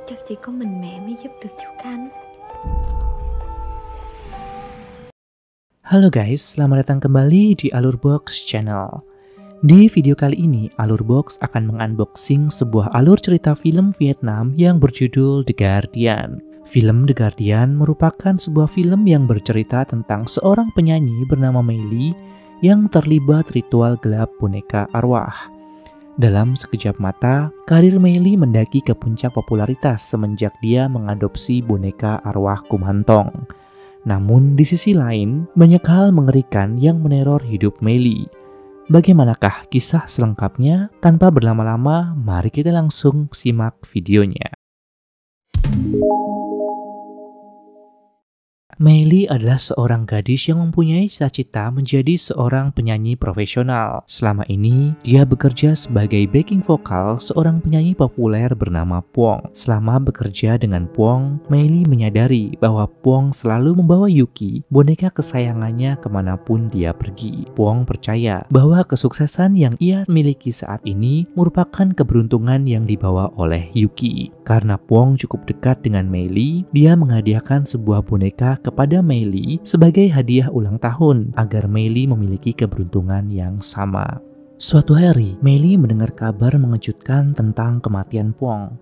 Chắc chỉ có mình mẹ mới giúp được chú Khánh. Halo guys, selamat datang kembali di Alurbox Channel. Di video kali ini, Alurbox akan mengunboxing sebuah alur cerita film Vietnam yang berjudul The Guardian. Film The Guardian merupakan sebuah film yang bercerita tentang seorang penyanyi bernama Mei Ly yang terlibat ritual gelap boneka arwah. Dalam sekejap mata, karir Mei Ly mendaki ke puncak popularitas semenjak dia mengadopsi boneka arwah Kumhantong. Namun di sisi lain, banyak hal mengerikan yang meneror hidup Mei Ly. Bagaimanakah kisah selengkapnya? Tanpa berlama-lama, mari kita langsung simak videonya. Mei Ly adalah seorang gadis yang mempunyai cita-cita menjadi seorang penyanyi profesional. Selama ini, dia bekerja sebagai backing vokal seorang penyanyi populer bernama Phuong. Selama bekerja dengan Phuong, Mei Ly menyadari bahwa Phuong selalu membawa Yuki, boneka kesayangannya, kemanapun dia pergi. Phuong percaya bahwa kesuksesan yang ia miliki saat ini merupakan keberuntungan yang dibawa oleh Yuki. Karena Phuong cukup dekat dengan Mei Ly, dia menghadiahkan sebuah boneka kepada Mei Ly sebagai hadiah ulang tahun agar Mei Ly memiliki keberuntungan yang sama. Suatu hari, Mei Ly mendengar kabar mengejutkan tentang kematian Phuong.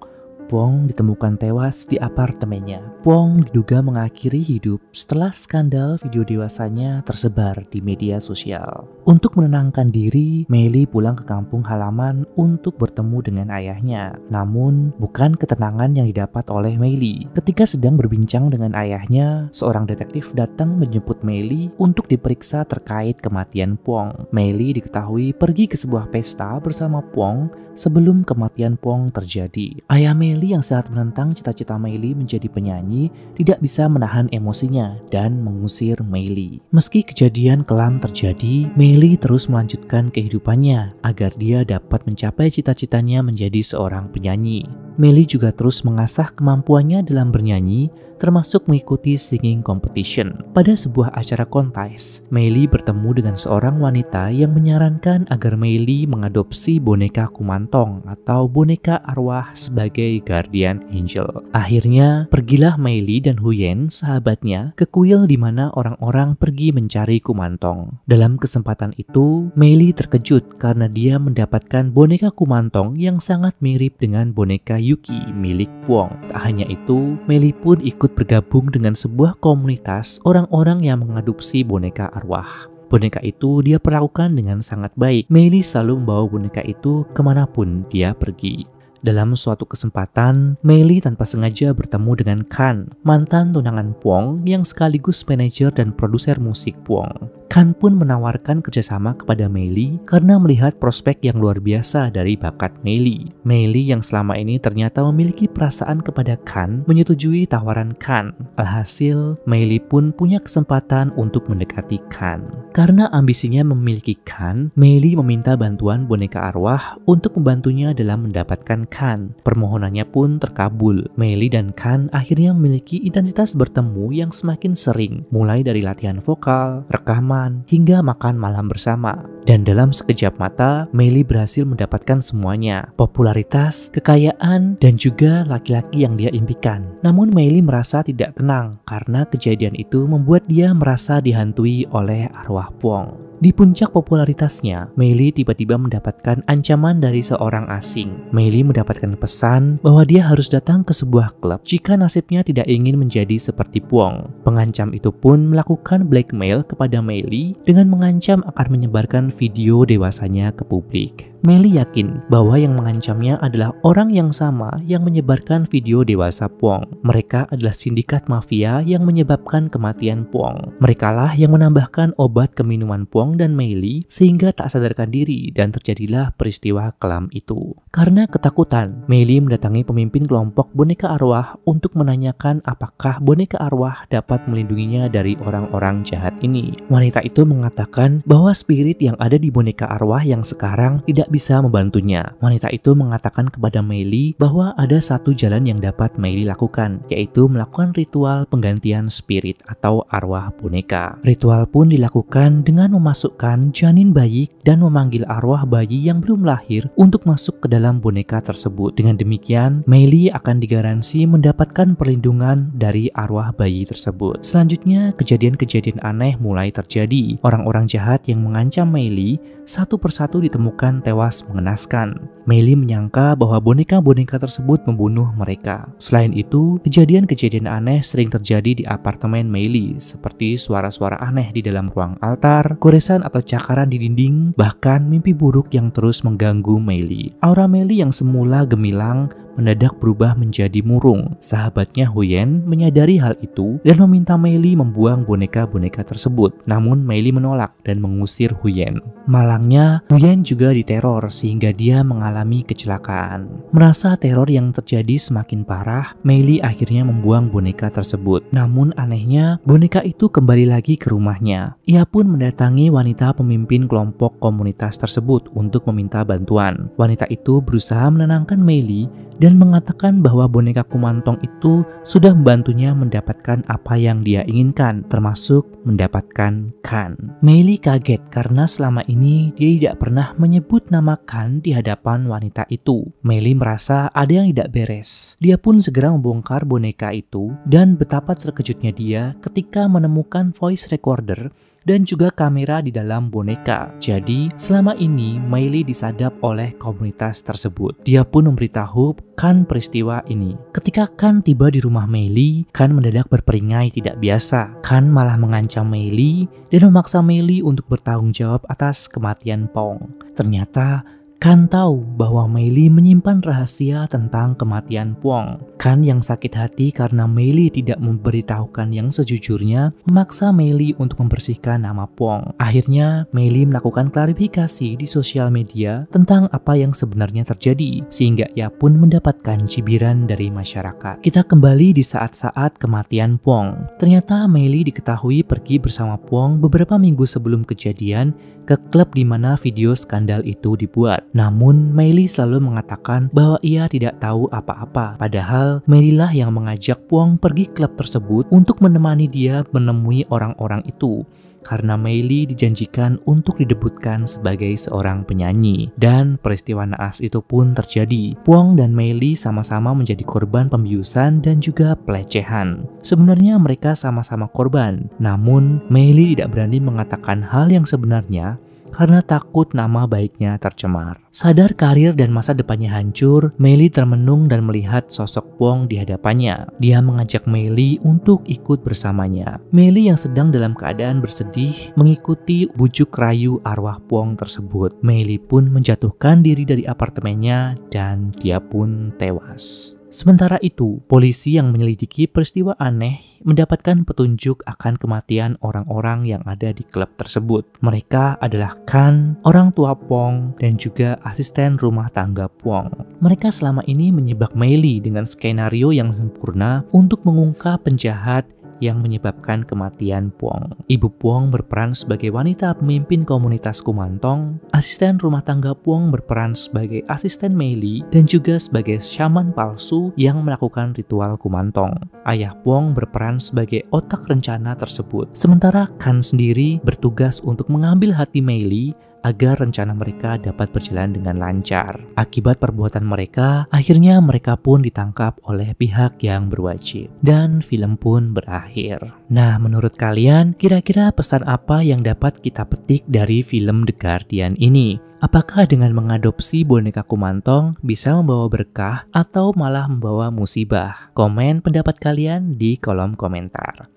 Phuong ditemukan tewas di apartemennya. Phuong diduga mengakhiri hidup setelah skandal video dewasanya tersebar di media sosial. Untuk menenangkan diri, Mei Ly pulang ke kampung halaman untuk bertemu dengan ayahnya. Namun, bukan ketenangan yang didapat oleh Mei Ly. Ketika sedang berbincang dengan ayahnya, seorang detektif datang menjemput Mei Ly untuk diperiksa terkait kematian Phuong. Mei Ly diketahui pergi ke sebuah pesta bersama Phuong sebelum kematian Phuong terjadi. Ayah Mei Ly yang sangat menentang cita-cita Mei Ly menjadi penyanyi tidak bisa menahan emosinya dan mengusir Mei Ly. Meski kejadian kelam terjadi, Mei Ly terus melanjutkan kehidupannya agar dia dapat mencapai cita-citanya menjadi seorang penyanyi. Mei Ly juga terus mengasah kemampuannya dalam bernyanyi, termasuk mengikuti singing competition. Pada sebuah acara kontes, Mei Ly bertemu dengan seorang wanita yang menyarankan agar Mei Ly mengadopsi boneka Kumhantong atau boneka arwah sebagai guardian angel. Akhirnya, pergilah Mei Ly dan Huyen, sahabatnya, ke kuil di mana orang-orang pergi mencari Kumhantong. Dalam kesempatan itu, Mei Ly terkejut karena dia mendapatkan boneka Kumhantong yang sangat mirip dengan boneka Yuki milik Phuong. Tak hanya itu, Mei Ly pun ikut bergabung dengan sebuah komunitas orang-orang yang mengadopsi boneka arwah. Boneka itu dia perlakukan dengan sangat baik. Mei Ly selalu membawa boneka itu kemanapun dia pergi. Dalam suatu kesempatan, Mei Ly tanpa sengaja bertemu dengan Khan, mantan tunangan Phuong yang sekaligus manajer dan produser musik Phuong. Khan pun menawarkan kerjasama kepada Mei Ly karena melihat prospek yang luar biasa dari bakat Mei Ly. Mei Ly yang selama ini ternyata memiliki perasaan kepada Khan menyetujui tawaran Khan. Alhasil, Mei Ly pun punya kesempatan untuk mendekati Khan. Karena ambisinya memiliki Khan, Mei Ly meminta bantuan boneka arwah untuk membantunya dalam mendapatkan Khan. Permohonannya pun terkabul. Mei Ly dan Khan akhirnya memiliki intensitas bertemu yang semakin sering, mulai dari latihan vokal, rekaman, hingga makan malam bersama. Dan dalam sekejap mata, Mei Ly berhasil mendapatkan semuanya. Popularitas, kekayaan, dan juga laki-laki yang dia impikan. Namun Mei Ly merasa tidak tenang karena kejadian itu membuat dia merasa dihantui oleh arwah Phuong. Di puncak popularitasnya, Mei Ly tiba-tiba mendapatkan ancaman dari seorang asing. Mei Ly mendapatkan pesan bahwa dia harus datang ke sebuah klub jika nasibnya tidak ingin menjadi seperti Phuong. Pengancam itu pun melakukan blackmail kepada Mei Ly dengan mengancam akan menyebarkan video dewasanya ke publik. Mei Ly yakin bahwa yang mengancamnya adalah orang yang sama yang menyebarkan video dewasa Phuong. Mereka adalah sindikat mafia yang menyebabkan kematian Phuong. Merekalah yang menambahkan obat ke minuman Phuong dan Mei Ly sehingga tak sadarkan diri dan terjadilah peristiwa kelam itu. Karena ketakutan, Mei Ly mendatangi pemimpin kelompok boneka arwah untuk menanyakan apakah boneka arwah dapat melindunginya dari orang-orang jahat ini. Wanita itu mengatakan bahwa spirit yang ada di boneka arwah yang sekarang tidak bisa membantunya. Wanita itu mengatakan kepada Meili bahwa ada satu jalan yang dapat Meili lakukan, yaitu melakukan ritual penggantian spirit atau arwah boneka. Ritual pun dilakukan dengan memasukkan janin bayi dan memanggil arwah bayi yang belum lahir untuk masuk ke dalam boneka tersebut. Dengan demikian, Meili akan digaransi mendapatkan perlindungan dari arwah bayi tersebut. Selanjutnya, kejadian-kejadian aneh mulai terjadi. Orang-orang jahat yang mengancam Meili satu persatu ditemukan tewas mengenaskan. Meili menyangka bahwa boneka-boneka tersebut membunuh mereka. Selain itu, kejadian-kejadian aneh sering terjadi di apartemen Meili, seperti suara-suara aneh di dalam ruang altar, goresan atau cakaran di dinding, bahkan mimpi buruk yang terus mengganggu Meili. Aura Meili yang semula gemilang mendadak berubah menjadi murung. Sahabatnya Huyen menyadari hal itu dan meminta Meili membuang boneka-boneka tersebut. Namun Meili menolak dan mengusir Huyen. Malangnya, Huyen juga diteror sehingga dia mengalami kecelakaan. Merasa teror yang terjadi semakin parah, Meili akhirnya membuang boneka tersebut. Namun anehnya, boneka itu kembali lagi ke rumahnya. Ia pun mendatangi wanita pemimpin kelompok komunitas tersebut untuk meminta bantuan. Wanita itu berusaha menenangkan Meili dan mengatakan bahwa boneka kumantong itu sudah membantunya mendapatkan apa yang dia inginkan, termasuk mendapatkan Kan. Meili kaget karena selama ini dia tidak pernah menyebut nama Kan di hadapan wanita itu. Meili merasa ada yang tidak beres. Dia pun segera membongkar boneka itu dan betapa terkejutnya dia ketika menemukan voice recorder dan juga kamera di dalam boneka. Jadi, selama ini Meili disadap oleh komunitas tersebut. Dia pun memberitahu Kan peristiwa ini. Ketika Kan tiba di rumah Meili, Kan mendadak berperingai tidak biasa. Kan malah mengancam Meili dan memaksa Meili untuk bertanggung jawab atas kematian Pong. Ternyata Kan tahu bahwa Meili menyimpan rahasia tentang kematian Pong. Kan yang sakit hati karena Meili tidak memberitahukan yang sejujurnya, memaksa Meili untuk membersihkan nama Pong. Akhirnya, Meili melakukan klarifikasi di sosial media tentang apa yang sebenarnya terjadi, sehingga ia pun mendapatkan cibiran dari masyarakat. Kita kembali di saat-saat kematian Pong. Ternyata Meili diketahui pergi bersama Pong beberapa minggu sebelum kejadian ke klub di mana video skandal itu dibuat. Namun, Meili selalu mengatakan bahwa ia tidak tahu apa-apa. Padahal, Meili lah yang mengajak Pong pergi klub tersebut untuk menemani dia menemui orang-orang itu. Karena Meili dijanjikan untuk didebutkan sebagai seorang penyanyi. Dan peristiwa naas itu pun terjadi. Pong dan Meili sama-sama menjadi korban pembiusan dan juga pelecehan. Sebenarnya mereka sama-sama korban. Namun, Meili tidak berani mengatakan hal yang sebenarnya karena takut nama baiknya tercemar. Sadar karir dan masa depannya hancur, Meili termenung dan melihat sosok Pong di hadapannya. Dia mengajak Meili untuk ikut bersamanya. Meili yang sedang dalam keadaan bersedih mengikuti bujuk rayu arwah Pong tersebut. Meili pun menjatuhkan diri dari apartemennya dan dia pun tewas. Sementara itu, polisi yang menyelidiki peristiwa aneh mendapatkan petunjuk akan kematian orang-orang yang ada di klub tersebut. Mereka adalah Kan, orang tua Pong, dan juga asisten rumah tangga Pong. Mereka selama ini menyibak Meili dengan skenario yang sempurna untuk mengungkap penjahat yang menyebabkan kematian Pong. Ibu Pong berperan sebagai wanita pemimpin komunitas kumantong, asisten rumah tangga Pong berperan sebagai asisten Meili, dan juga sebagai syaman palsu yang melakukan ritual kumantong. Ayah Pong berperan sebagai otak rencana tersebut. Sementara Kan sendiri bertugas untuk mengambil hati Meili agar rencana mereka dapat berjalan dengan lancar. Akibat perbuatan mereka, akhirnya mereka pun ditangkap oleh pihak yang berwajib. Dan film pun berakhir. Nah, menurut kalian, kira-kira pesan apa yang dapat kita petik dari film The Guardian ini? Apakah dengan mengadopsi boneka kumantong bisa membawa berkah atau malah membawa musibah? Komen pendapat kalian di kolom komentar.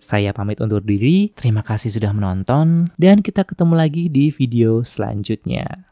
Saya pamit undur diri, terima kasih sudah menonton, dan kita ketemu lagi di video selanjutnya.